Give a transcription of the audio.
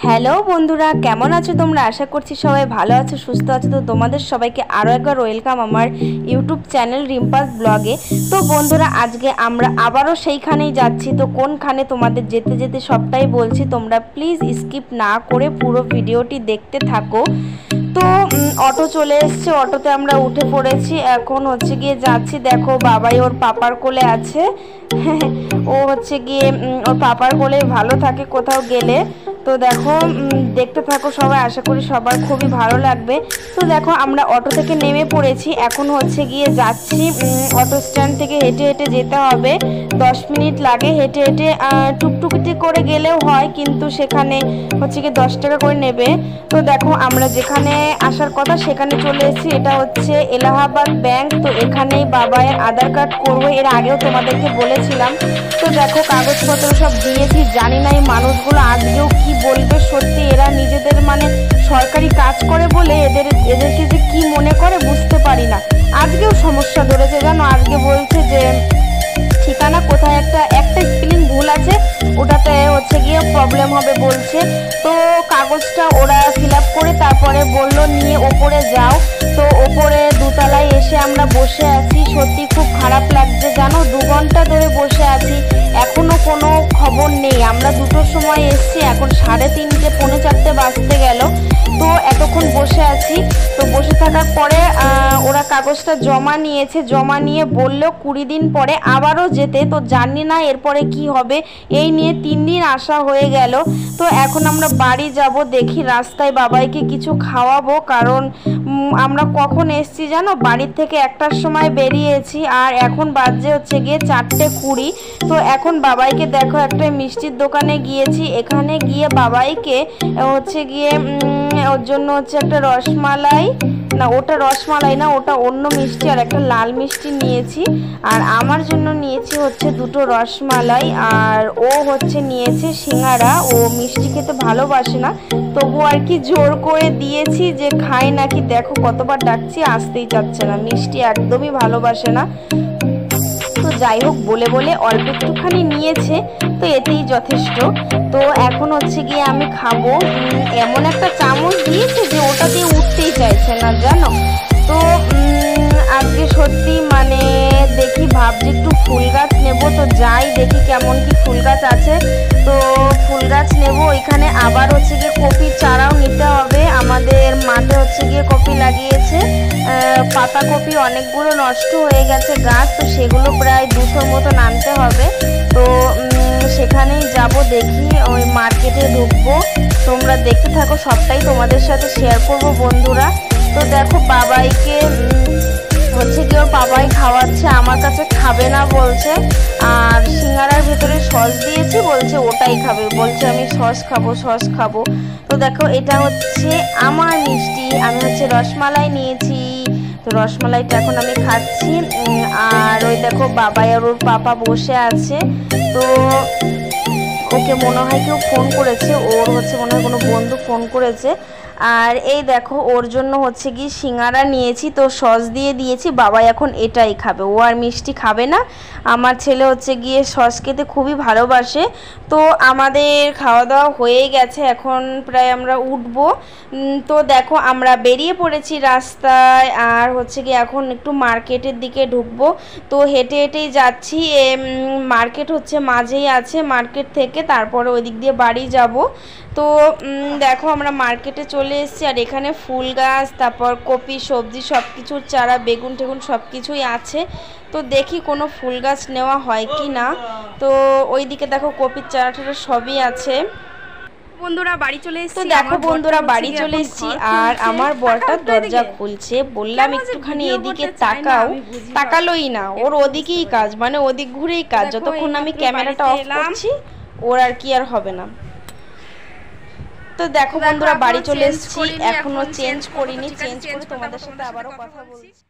Hello বন্ধুরা, কেমন আছো তোমরা? আশা করছি সবাই ভালো আছো, সুস্থ আছো। তো তোমাদের সবাইকে আরও একবার ওয়েলকাম আমার ইউটিউব চ্যানেল রিম্পাস ব্লগে। তো বন্ধুরা, আজকে আমরা আবারও সেইখানেই যাচ্ছি। তো কোনখানে তোমাদের যেতে যেতে সবটাই বলছি, তোমরা প্লিজ স্কিপ না করে পুরো ভিডিওটি দেখতে থাকো। তো অটো চলে এসছে, অটোতে আমরা উঠে পড়েছি। এখন হচ্ছে গিয়ে যাচ্ছি। দেখো বাবাই ওর পাপার কোলে আছে। ও হচ্ছে গিয়ে ওর পাপার কোলে ভালো থাকে কোথাও গেলে। তো দেখো দেখতে থাকো সবাই, আশা করি সবার খুবই ভালো লাগবে। তো দেখো আমরা অটো থেকে নেমে পড়েছি। এখন হচ্ছে গিয়ে যাচ্ছি অটো স্ট্যান্ড থেকে হেঁটে হেঁটে যেতে হবে। 10 মিনিট লাগে হেঁটে হেঁটে। টুকটুকিটি করে গেলেও হয়, কিন্তু সেখানে হচ্ছে গিয়ে 10 টাকা করে নেবে। তো দেখো আমরা যেখানে আসার কথা সেখানে চলে এসেছি। এটা হচ্ছে এলাহাবাদ ব্যাংক। তো এখানেই বাবায়ের আধার কার্ড করবো, এর আগেও তোমাদেরকে বলেছিলাম। তো দেখো কাগজপত্র সব দিয়েছি। জানি না এই মানুষগুলো আজকেও কি বলবে। সত্যি এরা নিজেদের সরকারি কাজ করে বলে এদেরকে যে কি মনে করে বুঝতে পারি না। আজকেও সমস্যা ধরেছে জানো। আজকে বলছে যে ঠিকানা কোথায় একটা স্পেলিং ভুল আছে, ওটাতে হচ্ছে গিয়ে প্রবলেম হবে বলছে। তো কাগজটা ওরা ফিল আপ করে তারপরে বললো নিয়ে ওপরে যাও। তো ওপরে দোতলায় এসে আমরা বসে আছি। সত্যি খুব খারাপ লাগছে জানো। 2 ঘন্টা ধরে বসে আছি, এখনো কোনো খবর নেই। আমরা 2টোর সময় এসছি, এখন 3:30 পৌনে 4টে বাজতে গেল। তো এতক্ষণ বসে আছি। তো বসে থাকার পরে ওরা কাগজটা জমা নিয়েছে। জমা নিয়ে বললো 20 দিন পরে আবারও যেতে। তো জানি না এরপরে কি হবে। এই নিয়ে 3 দিন আসা হয়ে গেল। তো এখন আমরা বাড়ি যাব। দেখি রাস্তায় বাবাইকে কিছু খাওয়াবো, কারণ আমরা কখন এসছি জানো, বাড়ির থেকে 1টার সময় বেরিয়েছি, আর এখন বাজে হচ্ছে গিয়ে 4:20। তো এখন বাবাইকে দেখো একটা মিষ্টির দোকানে গিয়েছি। এখানে গিয়ে বাবাইকে হচ্ছে গিয়ে ওর জন্য হচ্ছে একটা রসমালাই, না ওটা রসমালাই না, ওটা অন্য মিষ্টি, আর একটা লাল মিষ্টি নিয়েছি। আর আমার জন্য নিয়েছি হচ্ছে 2টো রসমালাই, আর ও হচ্ছে নিয়েছে সিঙ্গারা। ও মিষ্টি খেতে ভালোবাসে না, তবু আর কি জোর করে দিয়েছি যে খায় নাকি। দেখো কতবার ডাকছি, আসতেই চাচ্ছে না, মিষ্টি একদমই ভালোবাসে না। তো যাই হোক, বলে বলে অল্প একটুখানি নিয়েছে, তো এতেই যথেষ্ট। তো এখন হচ্ছে গিয়ে আমি খাবো। এমন একটা চামচ দিয়েছে যে ওটা দিয়ে উঠতেই চাইছে না জানো। তো আজকে সত্যি দেখি, ভাবছি একটু ফুল গাছ নেব। তো যাই দেখি কেমন কি ফুল গাছ আছে। তো ফুল গাছ নেব। এখানে আবার হচ্ছে গিয়ে কপির চারাও নিতে হবে। আমাদের মাঠে হচ্ছে গিয়ে কপি লাগিয়েছে, পাতা কপি অনেকগুলো নষ্ট হয়ে গেছে গাছ। তো সেগুলো প্রায় 200 মতো আনতে হবে। তো সেখানেই যাব। দেখি ওই মার্কেটে ঢুকবো। তোমরা দেখতে থাকো, সবটাই তোমাদের সাথে শেয়ার করব বন্ধুরা। তো দেখো বাবাইকে হচ্ছে কি ওর বাবাই খাওয়াচ্ছে, আমার কাছে খাবে না বলছে। আর সিঙ্গারার ভেতরে সস দিয়েছি, বলছে ওটাই খাবে, বলছে আমি সস খাবো। তো দেখো এটা হচ্ছে আমার মিষ্টি, আমি হচ্ছে রসমালাই নিয়েছি। তো রসমালাইটা এখন আমি খাচ্ছি। আর ওই দেখো বাবাই আর ওর পাপা বসে আছে। তো ওকে মনে হয় কেউ ফোন করেছে, ওর হচ্ছে মনে হয় কোনো বন্ধু ফোন করেছে। আর এই দেখো ওর জন্য হচ্ছে কি সিঙ্গারা নিয়েছি, তো সস দিয়ে দিয়েছি। বাবা এখন এটাই খাবে, ও আর মিষ্টি খাবে না। আমার ছেলে হচ্ছে গিয়ে সস খেতে খুবই ভালোবাসে। তো আমাদের খাওয়া দাওয়া হয়ে গেছে, এখন প্রায় আমরা উঠবো। তো দেখো আমরা বেরিয়ে পড়েছি রাস্তায়, আর হচ্ছে কি এখন একটু মার্কেটের দিকে ঢুকবো। তো হেঁটে হেঁটেই যাচ্ছি। মার্কেট হচ্ছে মাঝেই আছে, মার্কেট থেকে তারপরে ওই দিক দিয়ে বাড়ি যাব। তো দেখো আমরা মার্কেটে চলে এসেছি, আর এখানে ফুল গাছ, তারপর কপি, সবজি সব কিছুর চারা, বেগুন টেগুন সব কিছুই আছে। তো দেখি কোনো ফুল গাছ নেওয়া হয় কি না। তো ওইদিকে দেখো কপির চারা টারা সবই আছে। বন্ধুরা বাড়ি চলে এসেছি। তো দেখো বন্ধুরা বাড়ি চলে এসেছি, আর আমার বরটা দরজা খুলছে। বললাম একটুখানি এদিকে তাকাও, তাকালোই না। ওর ওদিকেই কাজ, ওদিক ঘুরেই কাজ। যতক্ষণ আমি ক্যামেরাটা অফ করছি ওর আর কি আর হবে না। তো দেখো বন্ধুরা বাড়ি চলে এসেছি, এখনো চেঞ্জ করিনি। চেঞ্জ করে তোমাদের সাথে আবারও কথা বলছি।